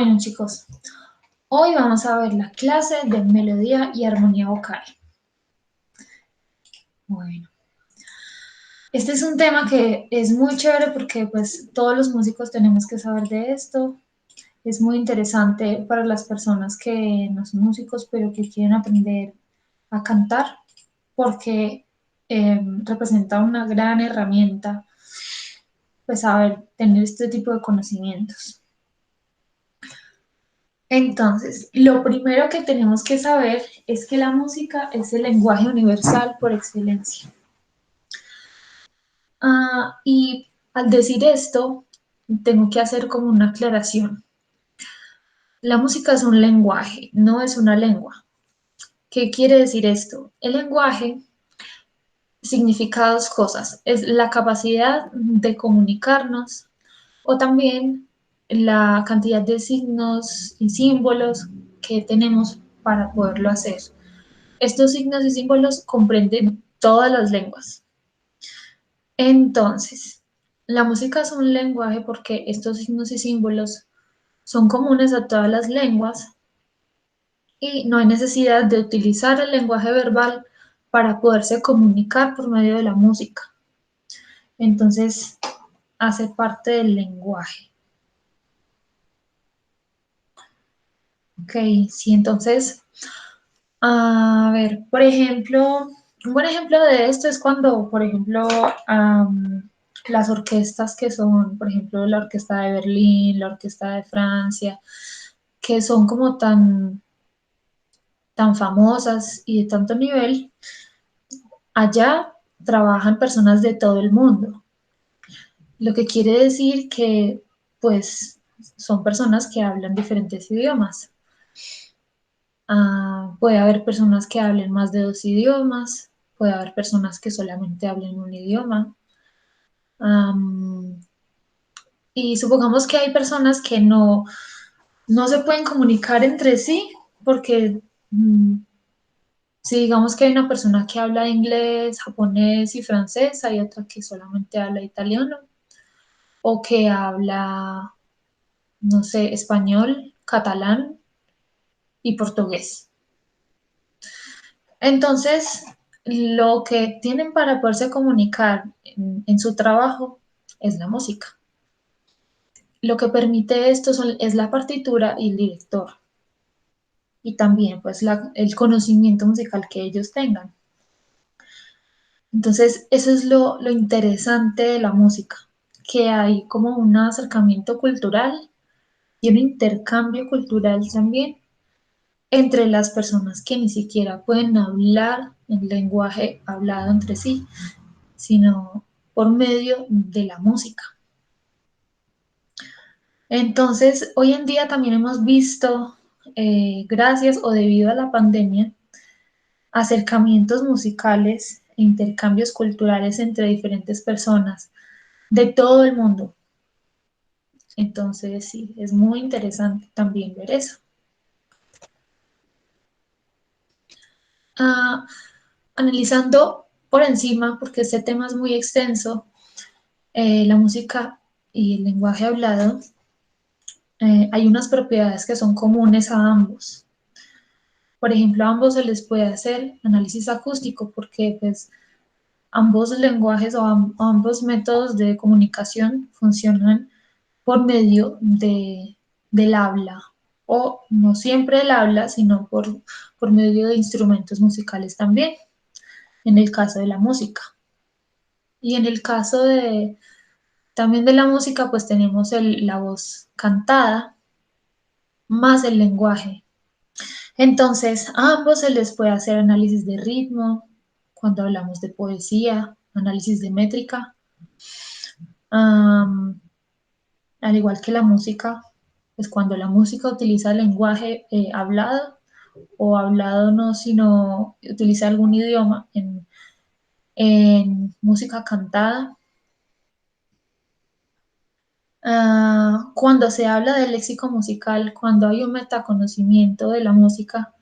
Bueno, chicos, hoy vamos a ver la clase de melodía y armonía vocal. Bueno, este es un tema que es muy chévere porque pues todos los músicos tenemos que saber de esto. Es muy interesante para las personas que no son músicos pero que quieren aprender a cantar porque representa una gran herramienta pues saber tener este tipo de conocimientos. Entonces, lo primero que tenemos que saber es que la música es el lenguaje universal por excelencia. Y al decir esto, tengo que hacer como una aclaración. La música es un lenguaje, no es una lengua. ¿Qué quiere decir esto? El lenguaje significa dos cosas. Es la capacidad de comunicarnos o también la cantidad de signos y símbolos que tenemos para poderlo hacer. Estos signos y símbolos comprenden todas las lenguas. Entonces, la música es un lenguaje porque estos signos y símbolos son comunes a todas las lenguas y no hay necesidad de utilizar el lenguaje verbal para poderse comunicar por medio de la música. Entonces, hace parte del lenguaje. Ok, sí, entonces, a ver, por ejemplo, un buen ejemplo de esto es cuando, por ejemplo, las orquestas que son, por ejemplo, la Orquesta de Berlín, la Orquesta de Francia, que son como tan famosas y de tanto nivel, allá trabajan personas de todo el mundo, lo que quiere decir que, pues, son personas que hablan diferentes idiomas. Puede haber personas que hablen más de dos idiomas, puede haber personas que solamente hablen un idioma. Um, y supongamos que hay personas que no se pueden comunicar entre sí porque si digamos que hay una persona que habla inglés, japonés y francés, hay otra que solamente habla italiano o que habla, no sé, español, catalán y portugués. Entonces, lo que tienen para poderse comunicar en su trabajo es la música. Lo que permite esto es la partitura y el director. Y también pues el conocimiento musical que ellos tengan. Entonces, eso es lo interesante de la música, que hay como un acercamiento cultural y un intercambio cultural también entre las personas que ni siquiera pueden hablar el lenguaje hablado entre sí, sino por medio de la música. Entonces, hoy en día también hemos visto, gracias o debido a la pandemia, acercamientos musicales e intercambios culturales entre diferentes personas de todo el mundo. Entonces, sí, es muy interesante también ver eso. Ah, Analizando por encima, porque este tema es muy extenso, la música y el lenguaje hablado, hay unas propiedades que son comunes a ambos. Por ejemplo, a ambos se les puede hacer análisis acústico porque pues, ambos lenguajes o ambos métodos de comunicación funcionan por medio del habla o no siempre el habla, sino por medio de instrumentos musicales también, en el caso de la música. Y en el caso también de la música, pues tenemos la voz cantada más el lenguaje. Entonces, a ambos se les puede hacer análisis de ritmo, cuando hablamos de poesía, análisis de métrica, al igual que la música, pues cuando la música utiliza el lenguaje hablado o hablado no, sino utiliza algún idioma en música cantada. Cuando se habla del léxico musical, cuando hay un metaconocimiento de la música,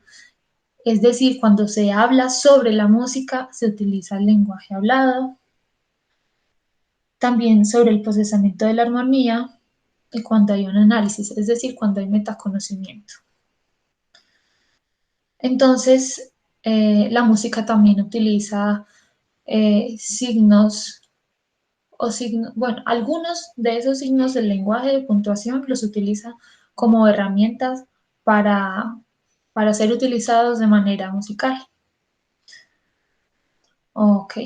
es decir, cuando se habla sobre la música, se utiliza el lenguaje hablado. También sobre el procesamiento de la armonía, y cuando hay un análisis, es decir, cuando hay metaconocimiento. Entonces, la música también utiliza signos o signos, bueno, algunos de esos signos del lenguaje de puntuación los utiliza como herramientas para, para ser utilizados de manera musical. Ok.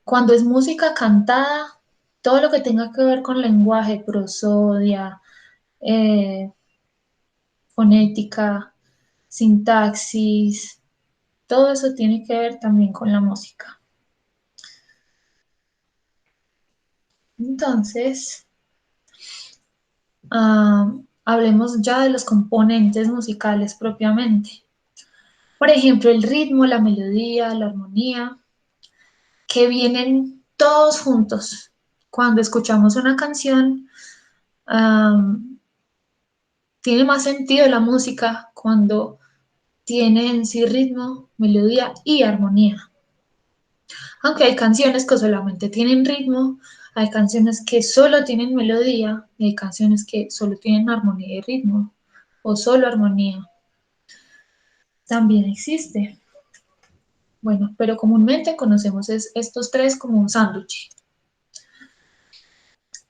Cuando es música cantada, todo lo que tenga que ver con lenguaje, prosodia, eh, fonética, sintaxis, todo eso tiene que ver también con la música. Entonces, hablemos ya de los componentes musicales propiamente. Por ejemplo, el ritmo, la melodía, la armonía, que vienen todos juntos. Cuando escuchamos una canción, um, tiene más sentido la música cuando tiene en sí ritmo, melodía y armonía. Aunque hay canciones que solamente tienen ritmo, hay canciones que solo tienen melodía y hay canciones que solo tienen armonía y ritmo o solo armonía. También existe. Bueno, pero comúnmente conocemos estos tres como un sándwich.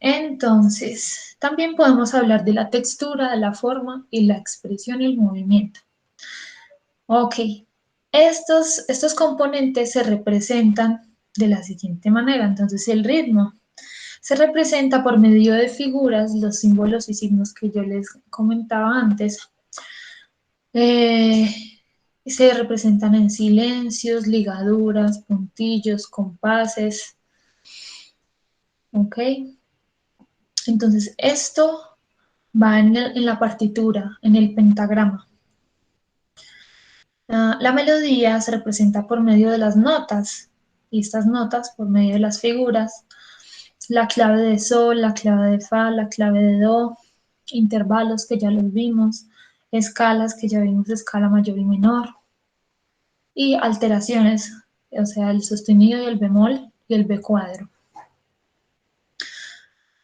Entonces, también podemos hablar de la textura, de la forma y la expresión y el movimiento. Ok, estos componentes se representan de la siguiente manera. Entonces, el ritmo se representa por medio de figuras, los símbolos y signos que yo les comentaba antes. Eh, Se representan en silencios, ligaduras, puntillos, compases. Ok, entonces esto va en la partitura, en el pentagrama. La melodía se representa por medio de las notas y estas notas por medio de las figuras, la clave de sol, la clave de fa, la clave de do, intervalos que ya los vimos, escalas que ya vimos, escala mayor y menor, y alteraciones, o sea, el sostenido y el bemol y el B cuadro.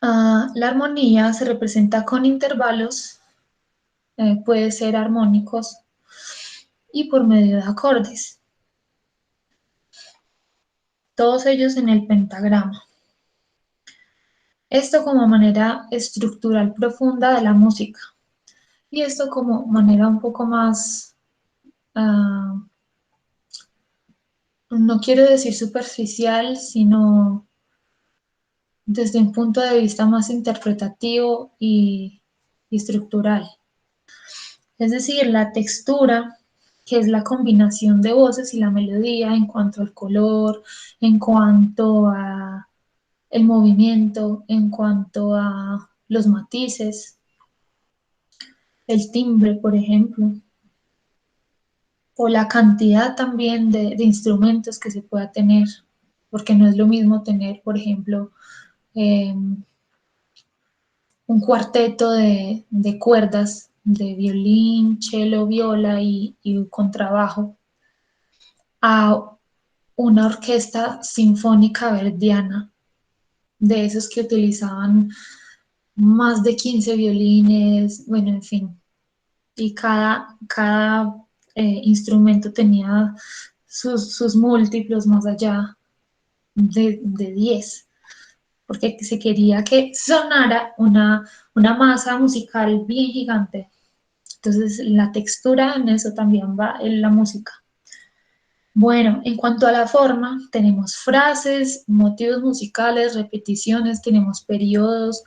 La armonía se representa con intervalos, puede ser armónicos y por medio de acordes, todos ellos en el pentagrama. Esto como manera estructural profunda de la música y esto como manera un poco más, no quiero decir superficial, sino desde un punto de vista más interpretativo y estructural. Es decir, la textura, que es la combinación de voces y la melodía en cuanto al color, en cuanto a el movimiento, en cuanto a los matices, el timbre, por ejemplo, o la cantidad también de instrumentos que se pueda tener, porque no es lo mismo tener, por ejemplo, eh, un cuarteto de cuerdas de violín, cello, viola y un contrabajo a una orquesta sinfónica verdiana, de esos que utilizaban más de 15 violines, bueno, en fin, y cada instrumento tenía sus múltiplos más allá de 10, porque se quería que sonara una masa musical bien gigante. Entonces, la textura en eso también va en la música. Bueno, en cuanto a la forma, tenemos frases, motivos musicales, repeticiones, tenemos periodos,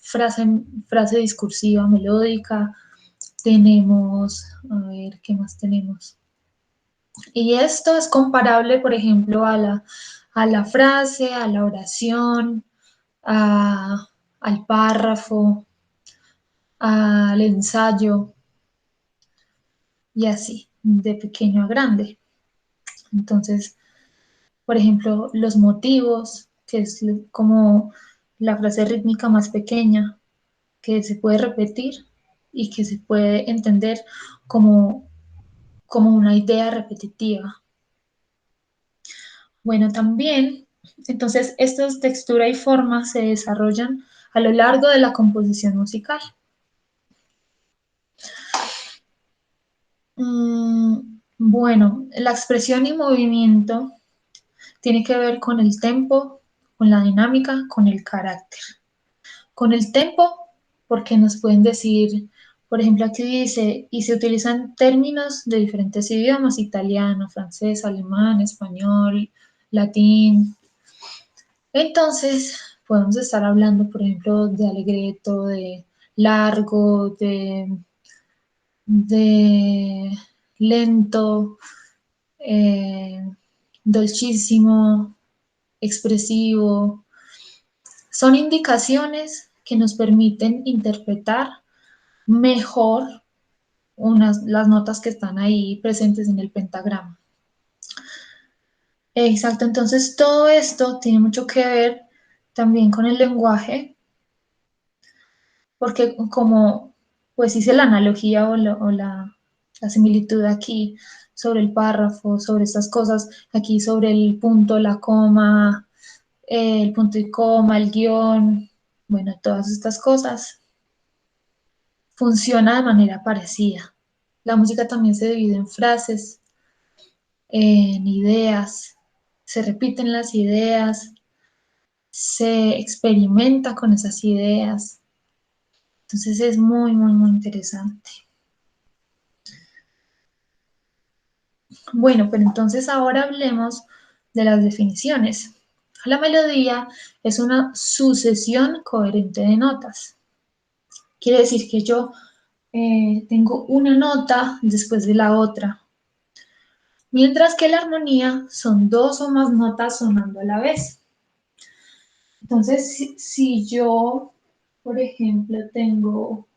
frase discursiva, melódica, tenemos, a ver, ¿qué más tenemos? Y esto es comparable, por ejemplo, a la frase, a la oración, a, al párrafo, al ensayo y así, de pequeño a grande. Entonces, por ejemplo, los motivos, que es como la frase rítmica más pequeña, que se puede repetir y que se puede entender como, como una idea repetitiva. Bueno, también, entonces, estas textura y forma se desarrollan a lo largo de la composición musical. Bueno, la expresión y movimiento tiene que ver con el tempo, con la dinámica, con el carácter. Con el tempo, porque nos pueden decir, por ejemplo, aquí dice, y se utilizan términos de diferentes idiomas, italiano, francés, alemán, español, latín. Entonces, podemos estar hablando, por ejemplo, de alegreto, de largo, de lento, eh, dolcísimo, expresivo. Son indicaciones que nos permiten interpretar mejor las notas que están ahí presentes en el pentagrama. Exacto, entonces todo esto tiene mucho que ver también con el lenguaje, porque como pues hice la analogía o la similitud aquí sobre el párrafo, sobre estas cosas, aquí sobre el punto, la coma, el punto y coma, el guión, bueno, todas estas cosas funciona de manera parecida. La música también se divide en frases, en ideas, se repiten las ideas, se experimenta con esas ideas. Entonces es muy, muy, muy interesante. Bueno, pero entonces ahora hablemos de las definiciones. La melodía es una sucesión coherente de notas. Quiere decir que yo tengo una nota después de la otra, mientras que la armonía son dos o más notas sonando a la vez. Entonces, si yo, por ejemplo, tengo,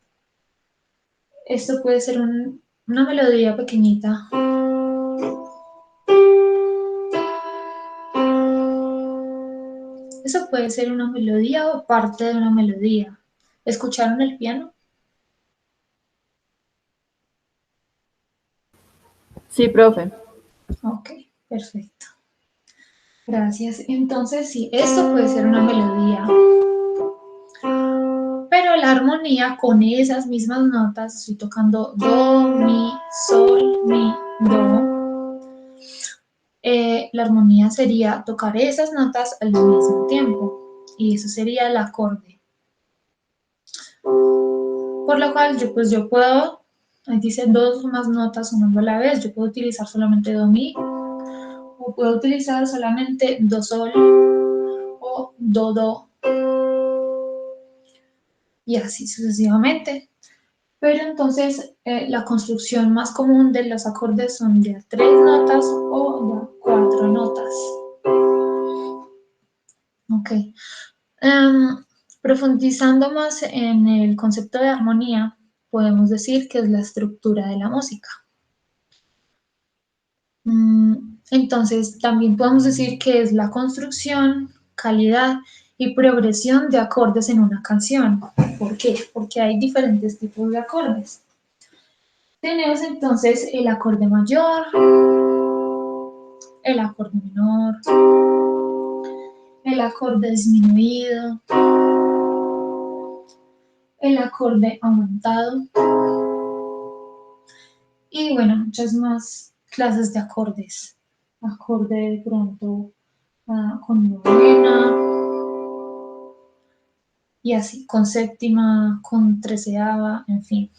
esto puede ser una melodía pequeñita. Eso puede ser una melodía o parte de una melodía. ¿Escucharon el piano? Sí, profe. Ok, perfecto. Gracias. Entonces, sí, esto puede ser una melodía, pero la armonía con esas mismas notas, estoy tocando do, mi, sol, mi, do. La armonía sería tocar esas notas al mismo tiempo y eso sería el acorde. Por lo cual yo puedo, ahí dice dos o más notas sonando a la vez, yo puedo utilizar solamente do, mi, o puedo utilizar solamente do, sol o do, do y así sucesivamente. Pero entonces la construcción más común de los acordes son de a tres notas o de a cuatro notas. Ok. Profundizando más en el concepto de armonía, podemos decir que es la estructura de la música. Entonces, también podemos decir que es la construcción, calidad y progresión de acordes en una canción. ¿Por qué? Porque hay diferentes tipos de acordes. Tenemos entonces el acorde mayor, el acorde menor, el acorde disminuido, el acorde aumentado y bueno, muchas más clases de acordes. Acorde de pronto con novena y así, con séptima, con treceava, en fin.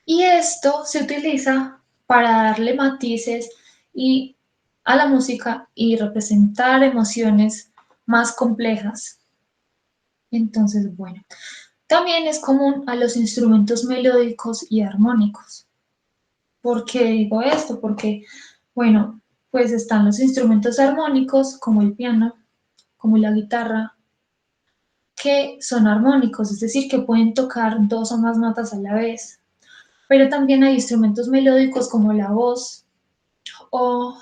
Y esto se utiliza para darle matices y a la música y representar emociones más complejas. Entonces, bueno, también es común a los instrumentos melódicos y armónicos. ¿Por qué digo esto? Porque, bueno, pues están los instrumentos armónicos como el piano, como la guitarra, que son armónicos, es decir, que pueden tocar dos o más notas a la vez. Pero también hay instrumentos melódicos como la voz o,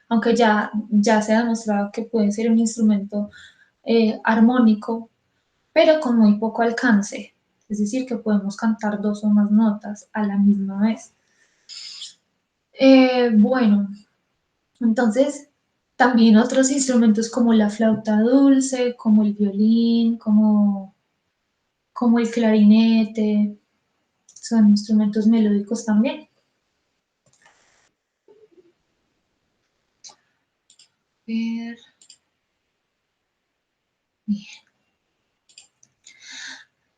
aunque ya se ha demostrado que puede ser un instrumento armónico, pero con muy poco alcance. Es decir, que podemos cantar dos o más notas a la misma vez. Bueno, entonces También otros instrumentos como la flauta dulce, como el violín, como el clarinete, son instrumentos melódicos también. Ver, bien.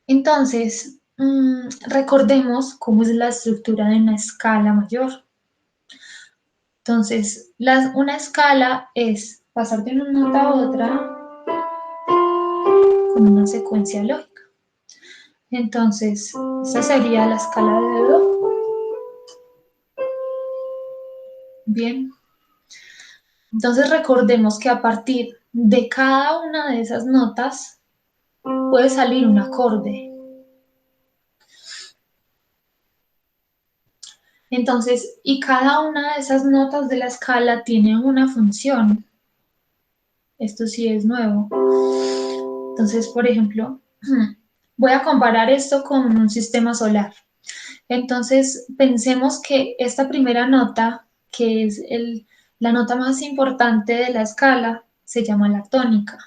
Entonces, recordemos cómo es la estructura de una escala mayor. Entonces, una escala es pasar de una nota a otra con una secuencia lógica. Entonces, esta sería la escala de Do. Bien. Entonces, recordemos que a partir de cada una de esas notas puede salir un acorde. Entonces, y cada una de esas notas de la escala tiene una función. Esto sí es nuevo. Entonces, por ejemplo, voy a comparar esto con un sistema solar. Entonces, pensemos que esta primera nota, que es la nota más importante de la escala, se llama la tónica.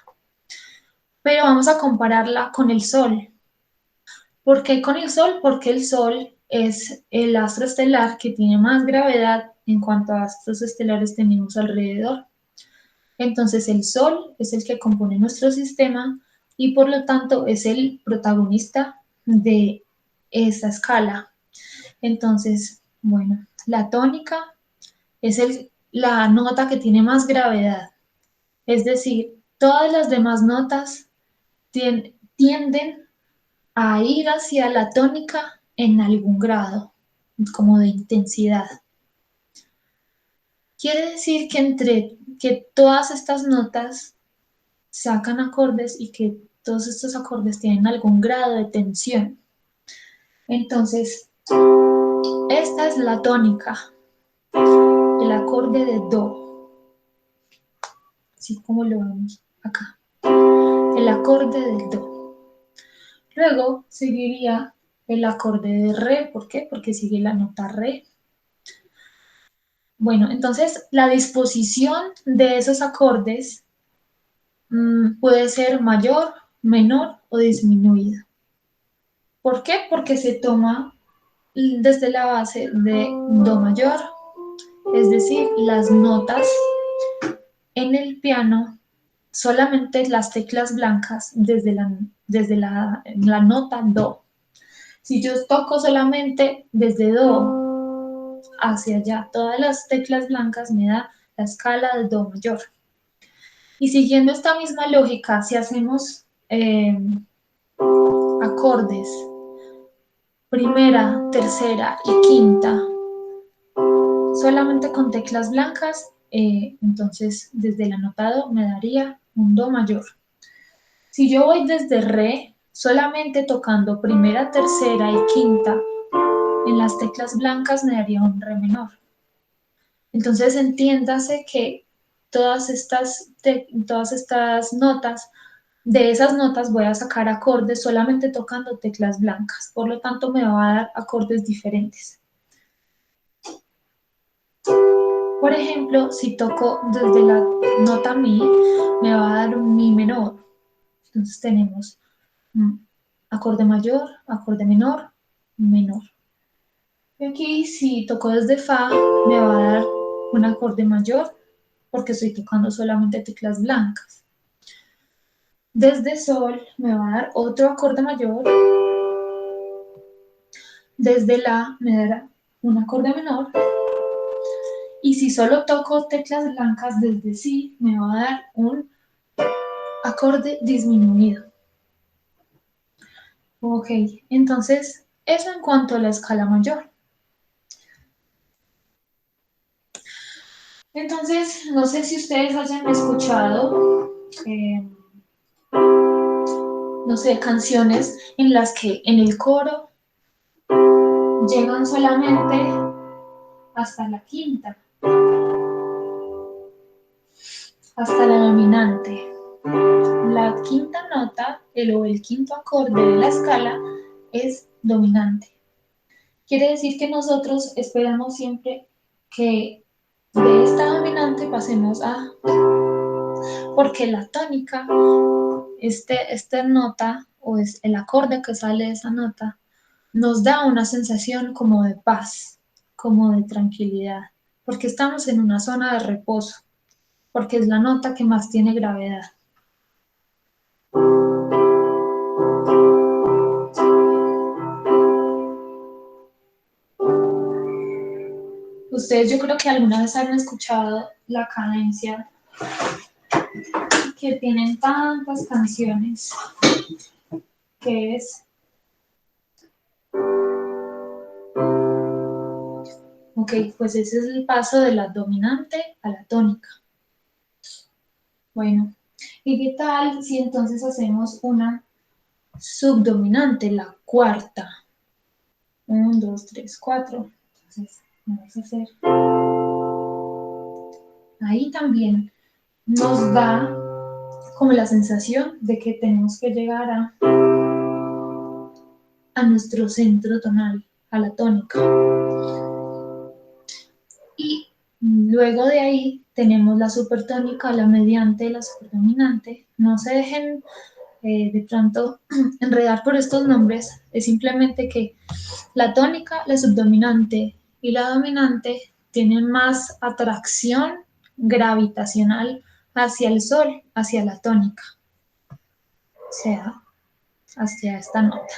Pero vamos a compararla con el Sol. ¿Por qué con el Sol? Porque el Sol es el astro estelar que tiene más gravedad en cuanto a astros estelares tenemos alrededor. Entonces el Sol es el que compone nuestro sistema y por lo tanto es el protagonista de esta escala. Entonces, bueno, la tónica es la nota que tiene más gravedad. Es decir, todas las demás notas tienden a ir hacia la tónica en algún grado, como de intensidad. Quiere decir que todas estas notas sacan acordes y que todos estos acordes tienen algún grado de tensión. Entonces, esta es la tónica, el acorde de Do, así como lo vemos acá, el acorde del Do. Luego seguiría el acorde de Re, ¿por qué? Porque sigue la nota Re. Bueno, entonces la disposición de esos acordes puede ser mayor, menor o disminuida. ¿Por qué? Porque se toma desde la base de Do mayor, es decir, las notas en el piano, solamente las teclas blancas desde la nota Do. Si yo toco solamente desde Do hacia allá, todas las teclas blancas me da la escala de Do mayor. Y siguiendo esta misma lógica, si hacemos acordes primera, tercera y quinta, solamente con teclas blancas, entonces desde el anotado me daría un Do mayor. Si yo voy desde Re, solamente tocando primera, tercera y quinta, en las teclas blancas me daría un Re menor. Entonces entiéndase que todas estas notas, de esas notas voy a sacar acordes solamente tocando teclas blancas, por lo tanto me va a dar acordes diferentes. Por ejemplo, si toco desde la nota Mi, me va a dar un Mi menor. Entonces tenemos acorde mayor, acorde menor, menor. Y aquí si toco desde Fa, me va a dar un acorde mayor porque estoy tocando solamente teclas blancas. Desde Sol me va a dar otro acorde mayor. Desde La me dará un acorde menor. Y si solo toco teclas blancas desde Si, me va a dar un acorde disminuido. Ok, entonces eso en cuanto a la escala mayor. Entonces, no sé si ustedes hayan escuchado, no sé, canciones en las que en el coro llegan solamente hasta la quinta, hasta la dominante. La quinta nota, el quinto acorde de la escala es dominante. Quiere decir que nosotros esperamos siempre que de esta dominante pasemos a, porque la tónica, esta nota, o es el acorde que sale de esa nota, nos da una sensación como de paz, como de tranquilidad, porque estamos en una zona de reposo, porque es la nota que más tiene gravedad. Ustedes yo creo que alguna vez han escuchado la cadencia que tienen tantas canciones, que es, ok, pues ese es el paso de la dominante a la tónica. Bueno, ¿y qué tal si entonces hacemos una subdominante, la cuarta? 1, 2, 3, 4. Entonces, vamos a hacer. Ahí también nos da como la sensación de que tenemos que llegar a nuestro centro tonal, a la tónica. Y luego de ahí tenemos la supertónica, la mediante, la superdominante. No se dejen de pronto enredar por estos nombres, es simplemente que la tónica, la subdominante y la dominante tienen más atracción gravitacional hacia el sol, hacia la tónica, o sea, hacia esta nota.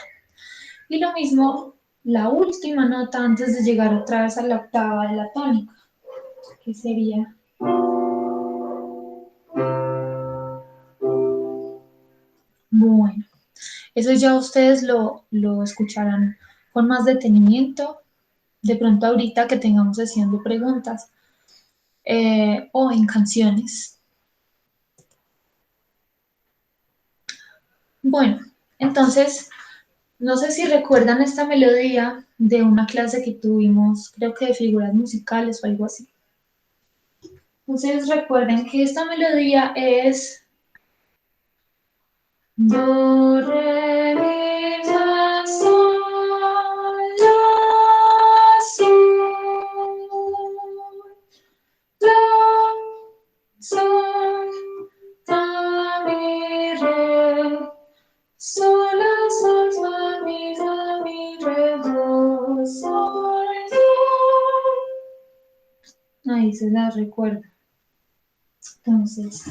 Y lo mismo, la última nota antes de llegar otra vez a la octava de la tónica, que sería... Bueno, eso ya ustedes lo escucharán con más detenimiento, de pronto ahorita que tengamos sesión de preguntas o en canciones. Bueno, entonces, no sé si recuerdan esta melodía de una clase que tuvimos, creo que de figuras musicales o algo así. Entonces recuerden que esta melodía es do, re, mi, fa, sol, la, si, la, sol, fa, mi, re, sol, la, sol, fa, mi, re, do, sol, do. Ahí se la recuerda. Entonces,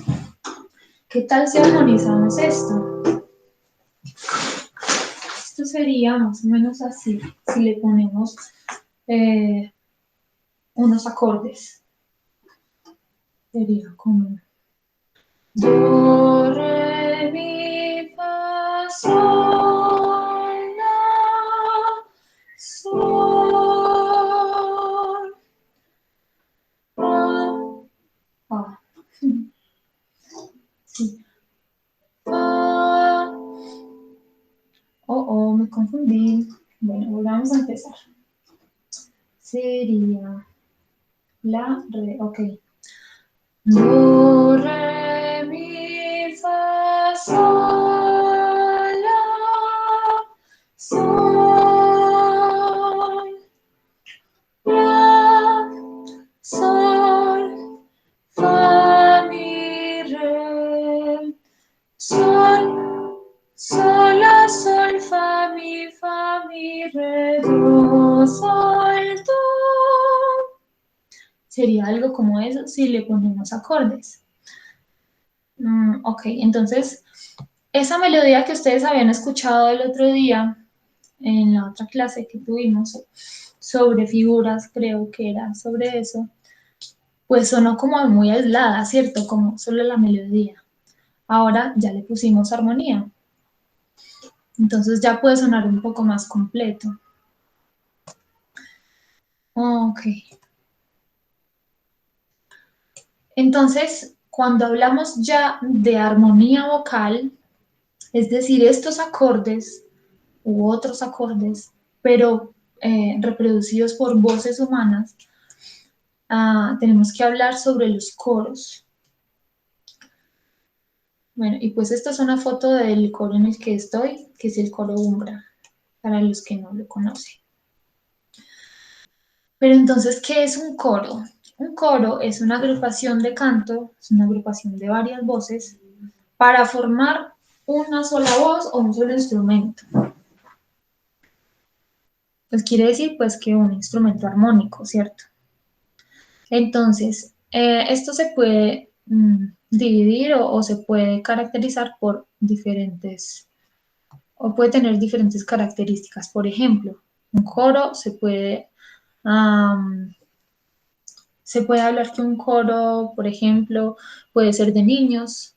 ¿qué tal si armonizamos esto? Esto sería más o menos así, si le ponemos unos acordes. Sería como do, re, mi, fa, sol, la, sol, la, fa. Sí. Fa. Oh, me confundí. Bueno, volvamos a empezar. Sería la, re, ok. Do, re, mi, fa, sol, la, sol, la, sol, fa, mi, re, sol, sol, la, sol, fa, mi, re, do, sol, do. Sería algo como eso si le ponemos acordes. Ok, entonces esa melodía que ustedes habían escuchado el otro día en la otra clase que tuvimos sobre figuras, creo que era sobre eso, pues sonó como muy aislada, ¿cierto? Como solo la melodía. Ahora ya le pusimos armonía. Entonces ya puede sonar un poco más completo. Ok. Entonces, cuando hablamos ya de armonía vocal, es decir, estos acordes u otros acordes, pero reproducidos por voces humanas, tenemos que hablar sobre los coros. Bueno, y pues esta es una foto del coro en el que estoy, que es el coro Umbra, para los que no lo conocen. Pero entonces, ¿qué es un coro? Un coro es una agrupación de canto, es una agrupación de varias voces para formar una sola voz o un solo instrumento. Pues quiere decir pues que un instrumento armónico, ¿cierto? Entonces, esto se puede dividir o se puede caracterizar por diferentes, o puede tener diferentes características. Por ejemplo, un coro se puede hablar que un coro, por ejemplo, puede ser de niños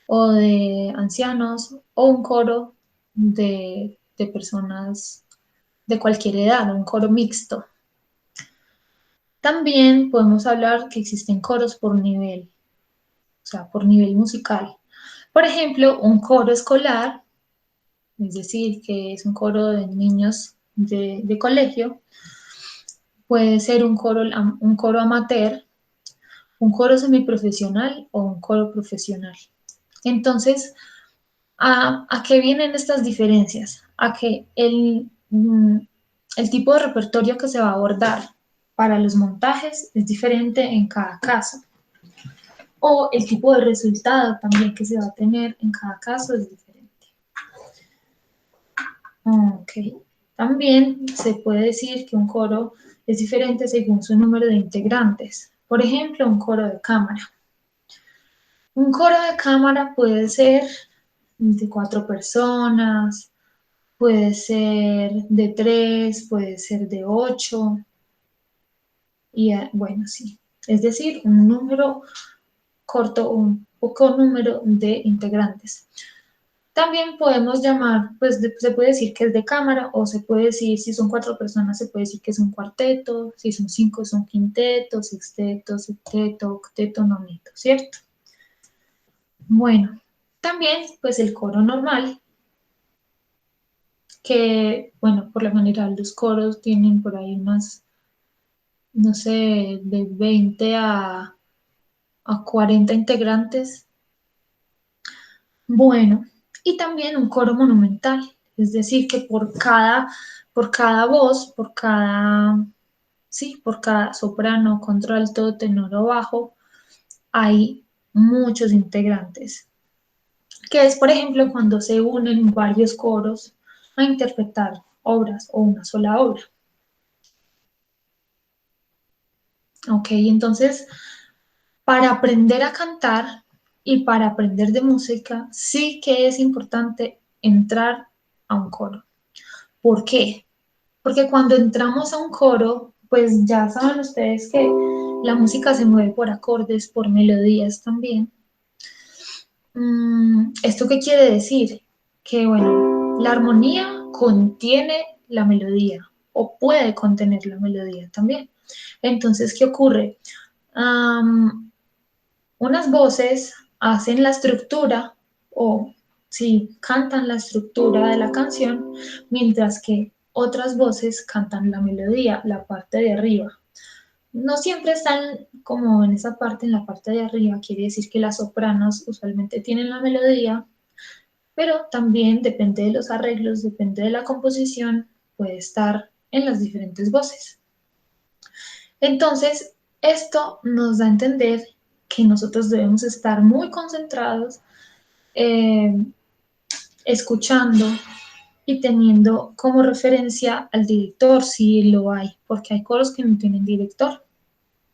o de ancianos o un coro de personas de cualquier edad, un coro mixto. También podemos hablar que existen coros por nivel, o sea, por nivel musical. Por ejemplo, un coro escolar, es decir, que es un coro de niños de colegio, puede ser un coro amateur, un coro semiprofesional o un coro profesional. Entonces, ¿a qué vienen estas diferencias? A que el tipo de repertorio que se va a abordar para los montajes es diferente en cada caso. O el tipo de resultado también que se va a tener en cada caso es diferente. Ok. También se puede decir que un coro es diferente según su número de integrantes. Por ejemplo, un coro de cámara. Un coro de cámara puede ser de 4 personas, puede ser de 3, puede ser de 8, y bueno, sí. Es decir, un número corto o un poco número de integrantes. También podemos llamar, pues se puede decir que es de cámara o se puede decir, si son 4 personas, se puede decir que es un cuarteto, si son 5 es un quinteto, sexteto, septeto, octeto, noneto, ¿cierto? Bueno, también pues el coro normal, que bueno, por lo general los coros tienen por ahí unas, no sé, de 20 a 40 integrantes. Bueno, y también un coro monumental, es decir, que por cada voz, sí, por cada soprano, contralto, tenor o bajo, hay muchos integrantes, que es, por ejemplo, cuando se unen varios coros a interpretar obras o una sola obra. Ok, entonces, para aprender a cantar y para aprender de música, sí que es importante entrar a un coro. ¿Por qué? Porque cuando entramos a un coro, pues ya saben ustedes que la música se mueve por acordes, por melodías también. ¿Esto qué quiere decir? Que, bueno, la armonía contiene la melodía o puede contener la melodía también. Entonces, ¿qué ocurre? Um, unas voces hacen la estructura o sí, cantan la estructura de la canción, mientras que otras voces cantan la melodía, la parte de arriba. No siempre están como en esa parte, en la parte de arriba, quiere decir que las sopranos usualmente tienen la melodía, pero también depende de los arreglos, depende de la composición, puede estar en las diferentes voces. Entonces, esto nos da a entender que nosotros debemos estar muy concentrados, eh, escuchando y teniendo como referencia al director, si lo hay, porque hay coros que no tienen director,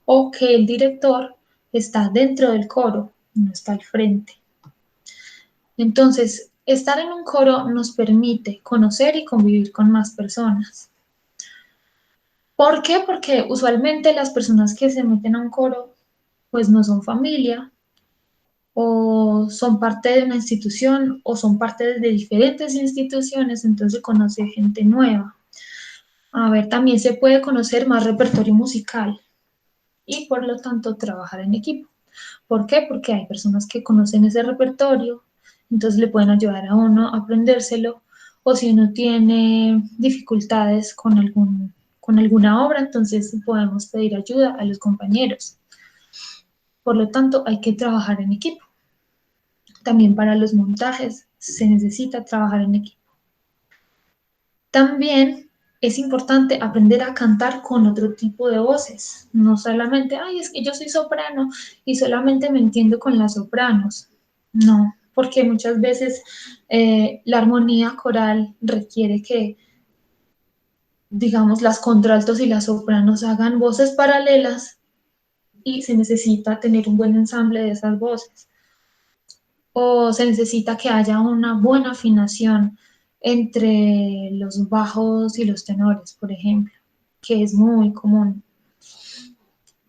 o que el director está dentro del coro, no está al frente. Entonces, estar en un coro nos permite conocer y convivir con más personas. ¿Por qué? Porque usualmente las personas que se meten a un coro, pues no son familia, o son parte de una institución, o son parte de diferentes instituciones, entonces conoce gente nueva. A ver, también se puede conocer más repertorio musical y por lo tanto trabajar en equipo. ¿Por qué? Porque hay personas que conocen ese repertorio, entonces le pueden ayudar a uno a aprendérselo, o si uno tiene dificultades con alguna obra, entonces podemos pedir ayuda a los compañeros. Por lo tanto, hay que trabajar en equipo. También para los montajes se necesita trabajar en equipo. También es importante aprender a cantar con otro tipo de voces, no solamente, ay, es que yo soy soprano y solamente me entiendo con las sopranos. No, porque muchas veces la armonía coral requiere que, digamos, las contraltos y las sopranos hagan voces paralelas y se necesita tener un buen ensamble de esas voces. O se necesita que haya una buena afinación entre los bajos y los tenores, por ejemplo, que es muy común.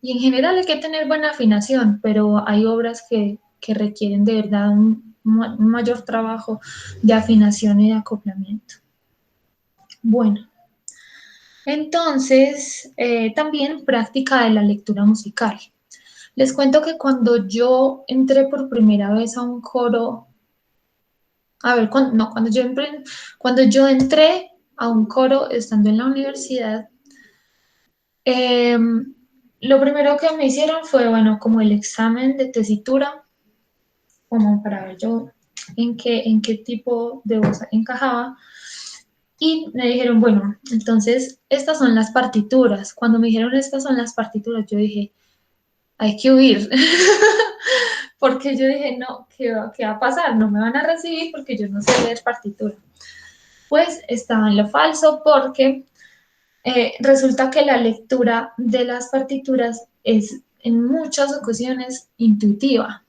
Y en general hay que tener buena afinación, pero hay obras que requieren de verdad un mayor trabajo de afinación y de acoplamiento. Bueno, entonces también práctica de la lectura musical. Les cuento que cuando yo entré por primera vez a un coro, a ver, no, cuando yo entré a un coro estando en la universidad, eh, lo primero que me hicieron fue, bueno, como el examen de tesitura, como para ver yo en qué tipo de voz encajaba. Y me dijeron, bueno, entonces estas son las partituras. Cuando me dijeron estas son las partituras, yo dije, hay que huir. Porque yo dije, no, ¿qué va a pasar? No me van a recibir porque yo no sé leer partitura. Pues estaba en lo falso porque resulta que la lectura de las partituras es en muchas ocasiones intuitiva.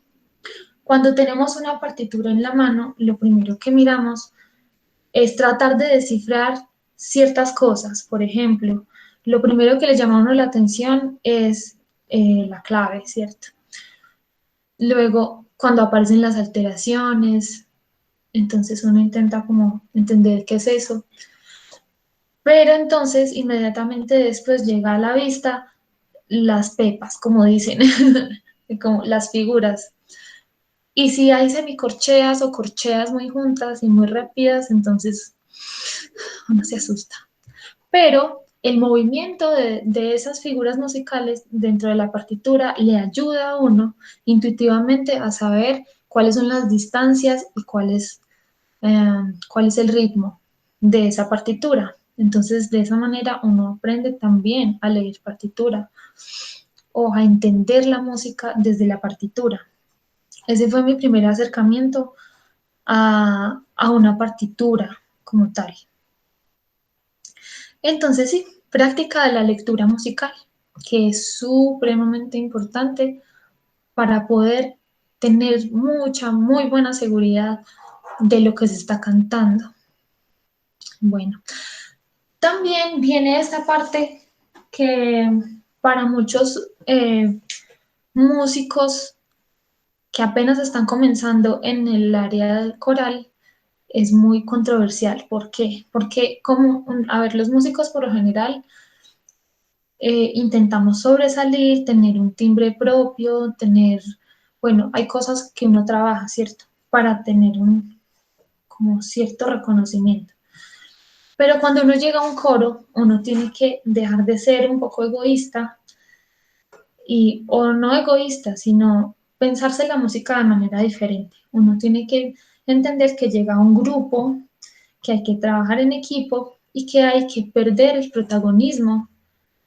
Cuando tenemos una partitura en la mano, lo primero que miramos es tratar de descifrar ciertas cosas. Por ejemplo, lo primero que le llama a uno la atención es la clave, ¿cierto? Luego, cuando aparecen las alteraciones, entonces uno intenta como entender qué es eso. Pero entonces, inmediatamente después llega a la vista las pepas, como dicen, como las figuras. Y si hay semicorcheas o corcheas muy juntas y muy rápidas, entonces uno se asusta. Pero el movimiento de esas figuras musicales dentro de la partitura le ayuda a uno intuitivamente a saber cuáles son las distancias y cuál es el ritmo de esa partitura. Entonces, de esa manera uno aprende también a leer partitura o a entender la música desde la partitura. Ese fue mi primer acercamiento a una partitura como tal. Entonces, sí, práctica de la lectura musical, que es supremamente importante para poder tener mucha, muy buena seguridad de lo que se está cantando. Bueno, también viene esta parte que para muchos músicos que apenas están comenzando en el área del coral es muy controversial. ¿Por qué? Porque a ver, los músicos por lo general intentamos sobresalir, tener un timbre propio, bueno, hay cosas que uno trabaja, ¿cierto? Para tener como cierto reconocimiento. Pero cuando uno llega a un coro, uno tiene que dejar de ser un poco egoísta o no egoísta, sino pensarse la música de manera diferente. Uno tiene que entender que llega a un grupo, que hay que trabajar en equipo y que hay que perder el protagonismo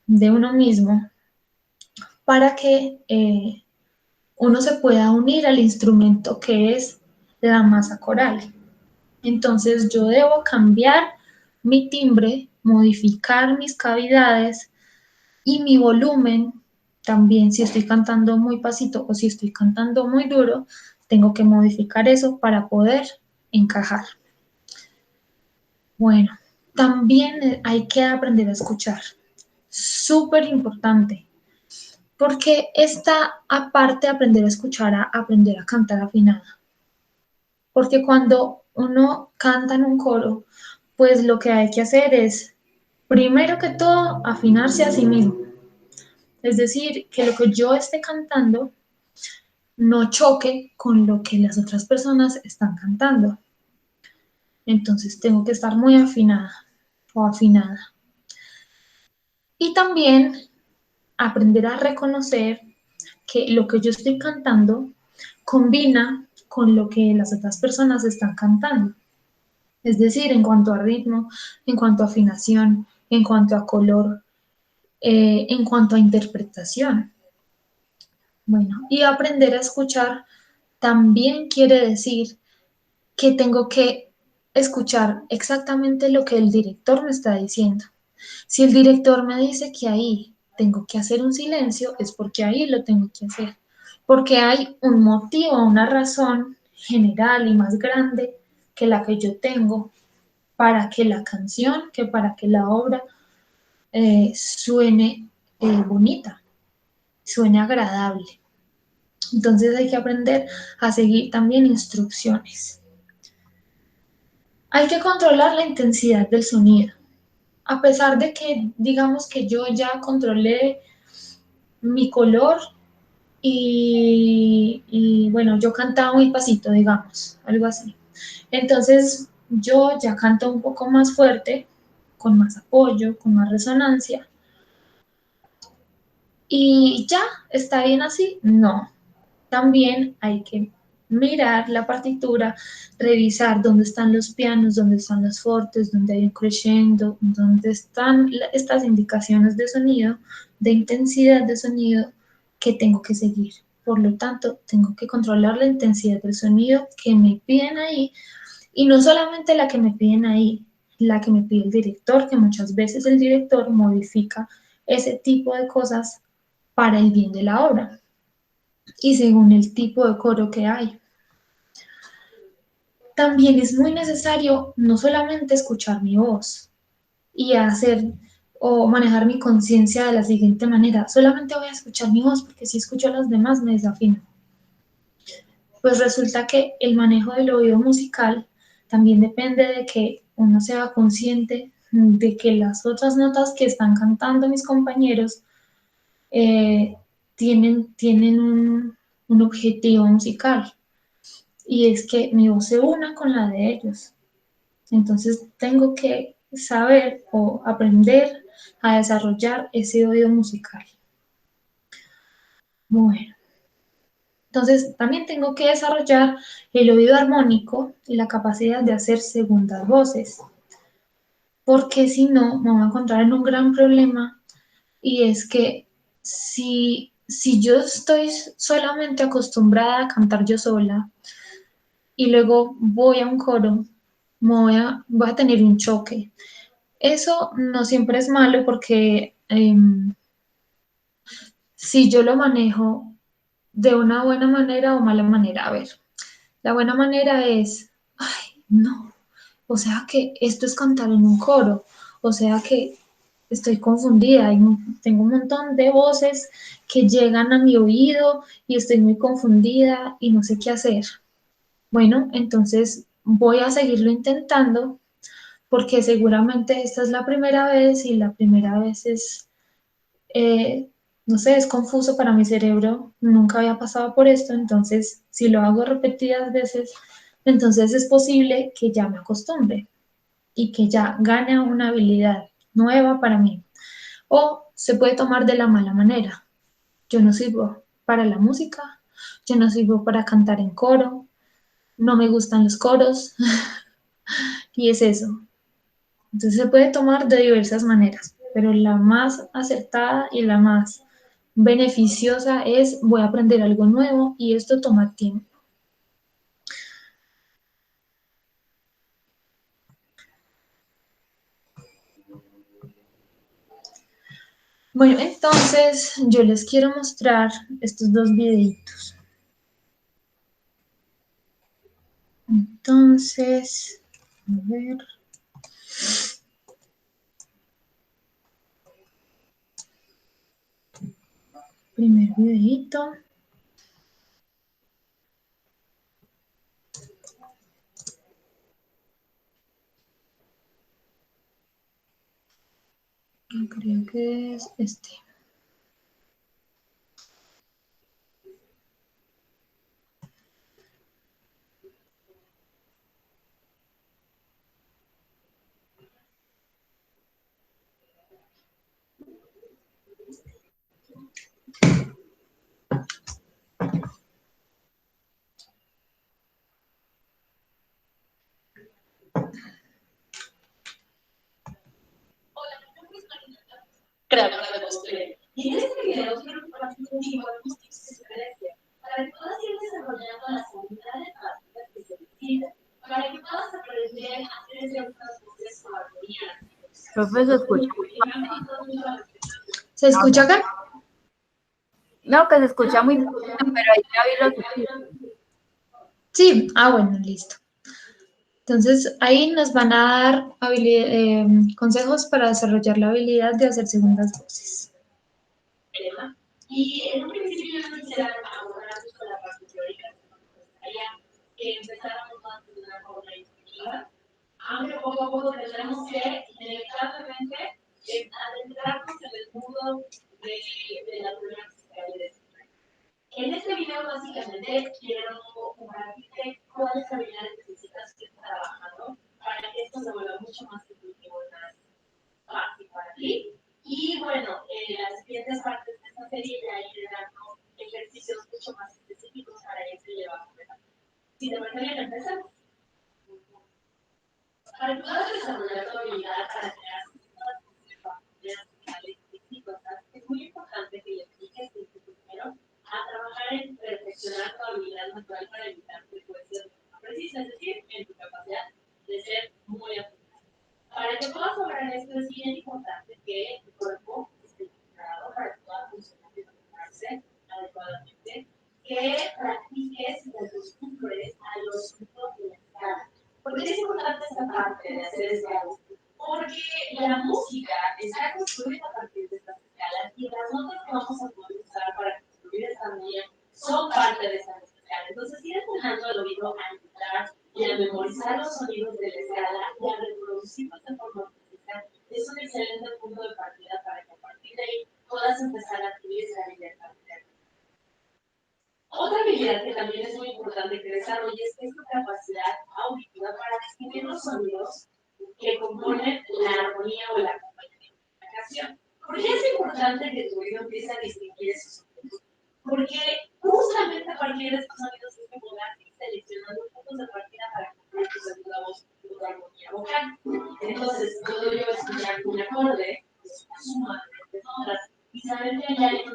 de uno mismo para que uno se pueda unir al instrumento que es la masa coral. Entonces yo debo cambiar mi timbre, modificar mis cavidades y mi volumen también. Si estoy cantando muy pasito o si estoy cantando muy duro, tengo que modificar eso para poder encajar. Bueno, también hay que aprender a escuchar. Súper importante. Porque esta aparte de aprender a escuchar, a aprender a cantar afinada. Porque cuando uno canta en un coro, pues lo que hay que hacer es, primero que todo, afinarse a sí mismo. Es decir, que lo que yo esté cantando no choque con lo que las otras personas están cantando. Entonces tengo que estar muy afinada o afinada. Y también aprender a reconocer que lo que yo estoy cantando combina con lo que las otras personas están cantando. Es decir, en cuanto a ritmo, en cuanto a afinación, en cuanto a color, en cuanto a interpretación. Bueno, y aprender a escuchar también quiere decir que tengo que escuchar exactamente lo que el director me está diciendo. Si el director me dice que ahí tengo que hacer un silencio, es porque ahí lo tengo que hacer. Porque hay un motivo, una razón general y más grande que la que yo tengo para que la canción, que para que la obra suene bonita, suene agradable. Entonces hay que aprender a seguir también instrucciones. Hay que controlar la intensidad del sonido. A pesar de que digamos que yo ya controlé mi color bueno, yo cantaba muy pasito, digamos, algo así. Entonces yo ya canto un poco más fuerte, con más apoyo, con más resonancia. ¿Y ya está bien así? No. También hay que mirar la partitura, revisar dónde están los pianos, dónde están los fortes, dónde hay un crescendo, dónde están estas indicaciones de sonido, de intensidad de sonido que tengo que seguir. Por lo tanto, tengo que controlar la intensidad del sonido que me piden ahí y no solamente la que me piden ahí, la que me pide el director, que muchas veces el director modifica ese tipo de cosas para el bien de la obra y según el tipo de coro que hay. También es muy necesario no solamente escuchar mi voz y hacer o manejar mi conciencia de la siguiente manera, solamente voy a escuchar mi voz porque si escucho a los demás me desafino. Pues resulta que el manejo del oído musical también depende de que uno sea consciente de que las otras notas que están cantando mis compañeros eh, tienen un objetivo musical y es que mi voz se una con la de ellos. Entonces tengo que saber o aprender a desarrollar ese oído musical. Bueno, entonces también tengo que desarrollar el oído armónico y la capacidad de hacer segundas voces, porque si no me voy a encontrar en un gran problema y es que si yo estoy solamente acostumbrada a cantar yo sola, y luego voy a un coro, voy a tener un choque. Eso no siempre es malo porque si yo lo manejo de una buena manera o mala manera, a ver, la buena manera es, ay, no, o sea que esto es cantar en un coro, o sea que estoy confundida, tengo un montón de voces que llegan a mi oído y estoy muy confundida y no sé qué hacer. Bueno, entonces voy a seguirlo intentando porque seguramente esta es la primera vez y la primera vez es, no sé, es confuso para mi cerebro, nunca había pasado por esto, entonces si lo hago repetidas veces, entonces es posible que ya me acostumbre y que ya gane una habilidad nueva para mí. O se puede tomar de la mala manera. Yo no sirvo para la música, yo no sirvo para cantar en coro, no me gustan los coros y es eso. Entonces se puede tomar de diversas maneras, pero la más acertada y la más beneficiosa es voy a aprender algo nuevo y esto toma tiempo. Bueno, entonces yo les quiero mostrar estos dos videitos. Entonces, a ver. Primer videito. Creo que es este. postre. Y en este video quiero compartir contigo algunos tips de sugerencia para que puedas ir desarrollando las habilidades básicas que se necesitan, para que puedas aprender a hacer ciertas cosas con armonía. Profe, ¿se escucha? ¿Se escucha acá? No, que se escucha muy poquito, pero ahí ya vi los subtítulos. Sí, bueno, listo. Entonces, ahí nos van a dar consejos para desarrollar la habilidad de hacer segundas voces. Y en un principio yo no quisiera abordar mucho la parte teórica, me gustaría que empezáramos más de una forma intuitiva, aunque poco a poco tendremos que inevitablemente adentrarnos en el mundo de la teoría musical y de en este video básicamente quiero compartirte cuáles habilidades necesitas ir trabajando para que esto se vuelva mucho más intuitivo y más fácil para ti. Y bueno, en las siguientes partes de esta serie ya iré dando ejercicios mucho más específicos para irte llevando. Si te parece bien, empezamos. Para que puedas desarrollar tu habilidad para crear habilidades musicales exitosas, es muy importante que le dediques tiempo primero a trabajar en perfeccionar tu habilidad natural para evitar que puedas ser precisa, es decir, en tu capacidad de ser muy apuntado. Para que puedas lograr esto es bien importante que tu cuerpo esté preparado para que pueda funcionar y conectarse adecuadamente, que practiques y te acostumbres a los sonidos de la escala. ¿Por qué es importante esta parte de hacer escalas? Porque la música está construida a partir de estas escalas y las notas que vamos a poder usar para construir esta armonía son parte de estas escalas. Entonces, ir entrenando el oído a imitar y a memorizar los sonidos de la escala y a reproducirlos de forma precisa es un excelente punto de partida para que a partir de ahí puedas empezar a adquirir esa habilidad. Otra habilidad que también es muy importante que desarrolles es tu capacidad auditiva para distinguir los sonidos que componen la armonía o el acompañamiento de la canción. ¿Por qué es importante que tu oído empiece a distinguir esos sonidos? Porque justamente a partir de estos sonidos es que podrás ir seleccionando puntos de partida para construir tu segunda voz, tu armonía vocal. Entonces, puedo yo escuchar un acorde, una suma de notas y saber que hay alguien.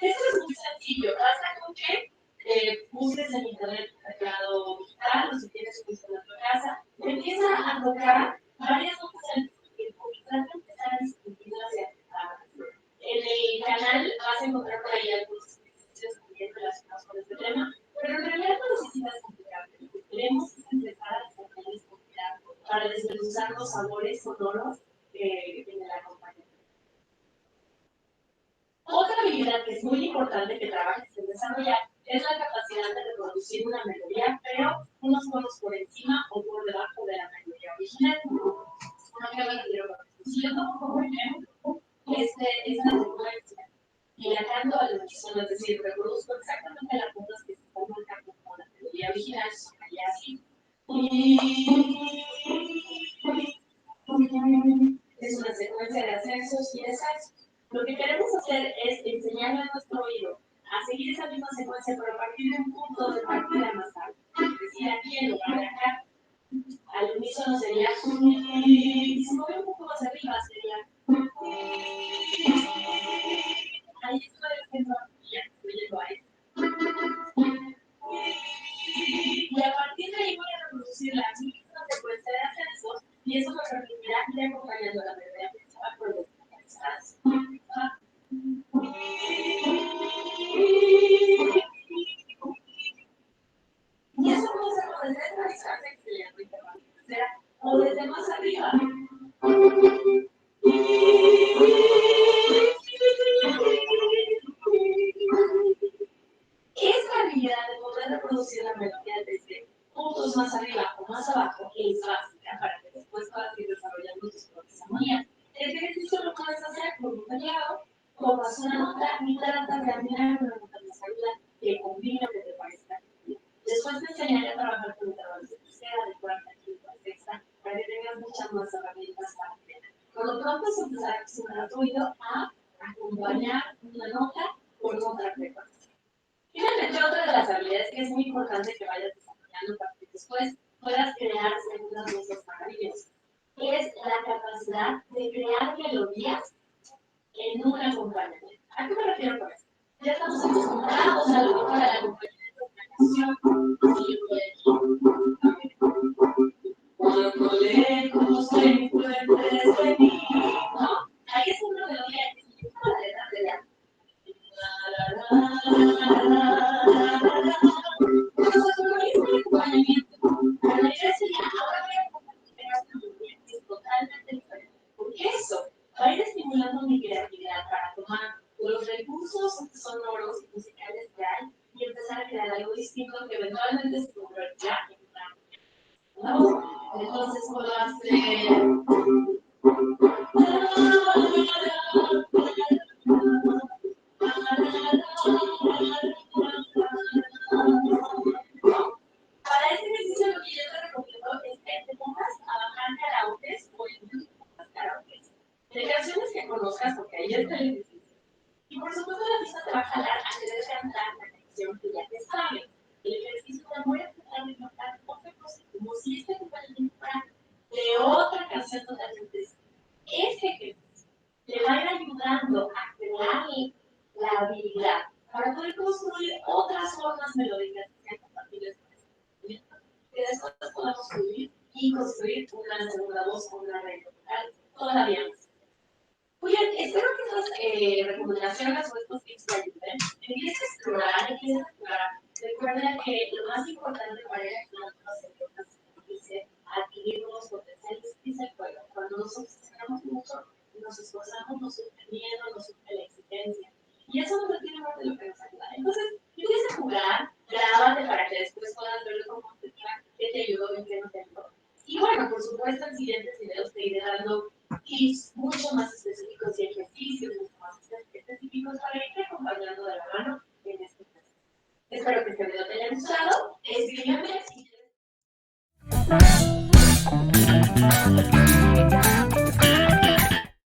Esto es muy sencillo, basta con que busques en internet un teclado digital o si tienes un instrumento en casa, empieza a tocar varias notas al mismo tiempo y trata de empezar a distinguirlas y a cantarlas. En el canal vas a encontrar por ahí algunos ejercicios también relacionados con este tema, pero en realidad no necesitas complicarte. Lo que queremos es empezar a desarrollar esta habilidad para desmenuzar los sabores sonoros en el acompañamiento. Otra habilidad que es muy importante que trabajes en desarrollar es la capacidad de reproducir una melodía, pero unos tonos por encima o por debajo de la melodía original. ¿A qué me refiero con esto? Si yo toco, por ejemplo, esta secuencia y la canto al unísono, es decir, reproduzco exactamente las notas que se están marcando con la melodía original, sonaría así. Es una secuencia de ascensos y descensos. Lo que queremos hacer es enseñarle a nuestro oído a seguir esa misma secuencia, pero a partir de un punto de partida más alto. Es decir, aquí en lugar de acá, al unísono sería y si mueve un poco más arriba sería ahí estoy haciendo armonía, estoy yendo a esto. Y a partir de ahí voy a reproducir la misma secuencia de ascensos y eso me permitirá ir acompañando la melodía principal por los distancias. Y eso puede ser desde la distancia que se llama intervalo de tercera o desde más arriba. Esta habilidad de poder reproducir la melodía desde puntos más arriba o más abajo es básica para que después puedas ir desarrollando tus propias armonías. Este ejercicio lo puedes hacer con un teclado, tomas una nota y tratas de mirar una nota más aguda que combine lo que te parezca. Después te enseñaré a trabajar con intervalos de tercera, de cuarta, quinta, sexta, para que tengas muchas más herramientas para aprender. Por lo pronto es empezar a acostumbrar a tu oído a acompañar una nota con otra frecuencia. Finalmente, otra de las habilidades que es muy importante que vayas desarrollando desarrollando para que después puedas crear segundas voces maravillosas. Es la capacidad de crear melodías en un acompañamiento. ¿A qué me refiero con esto? Ya estamos acostumbrados a lo mejor a la acompañamiento de una canción. Cuando lejos te encuentres de mí, ¿no? Ahí es una melodía que es la letra de la. Entonces, como es un acompañamiento, la idea sería ahora voy a crear una melodía que es totalmente diferente. Porque eso va a ir estimulando mi creatividad para tomar los recursos sonoros y musicales que hay y empezar a crear algo distinto que eventualmente se convertirá en una. ¿No? Entonces puedo hacer. Para este ejercicio lo que yo te recomiendo es que te pongas a bajar karaokes o en YouTube pongas karaokes de canciones que conozcas porque ahí está el ejercicio. Y por supuesto la pista te va a jalar a querer cantar la canción que ya te sabe. El ejercicio te voy a tratar de cantar otra cosa como si este acompañamiento fuera de otra canción totalmente distinta. Ese ejercicio te va a ir ayudando a crear la habilidad para poder construir otras formas melódicas que sean compatibles con este movimiento, que después podamos fluir y construir una segunda voz o una red vocal todavía más. Muy bien, espero que estas recomendaciones o estos tips te ayuden. Empieza a explorar. Recuerda que lo más importante para ir explorando los idiomas dice adquirir nuevos potenciales, dice el juego. Cuando nos obsesionamos mucho, nos esforzamos, nos surge el miedo, nos surge la exigencia. Y eso no tiene más de lo que nos ayuda. Entonces, empieza a jugar, grábate para que después puedas verlo como un feedback que te ayudó, en qué no te ayudó. Y bueno, por supuesto, en siguientes videos te iré dando tips mucho más específicos y ejercicios mucho más específicos para irte acompañando de la mano en este proceso. Espero que este video te haya gustado. Escríbeme si quieres.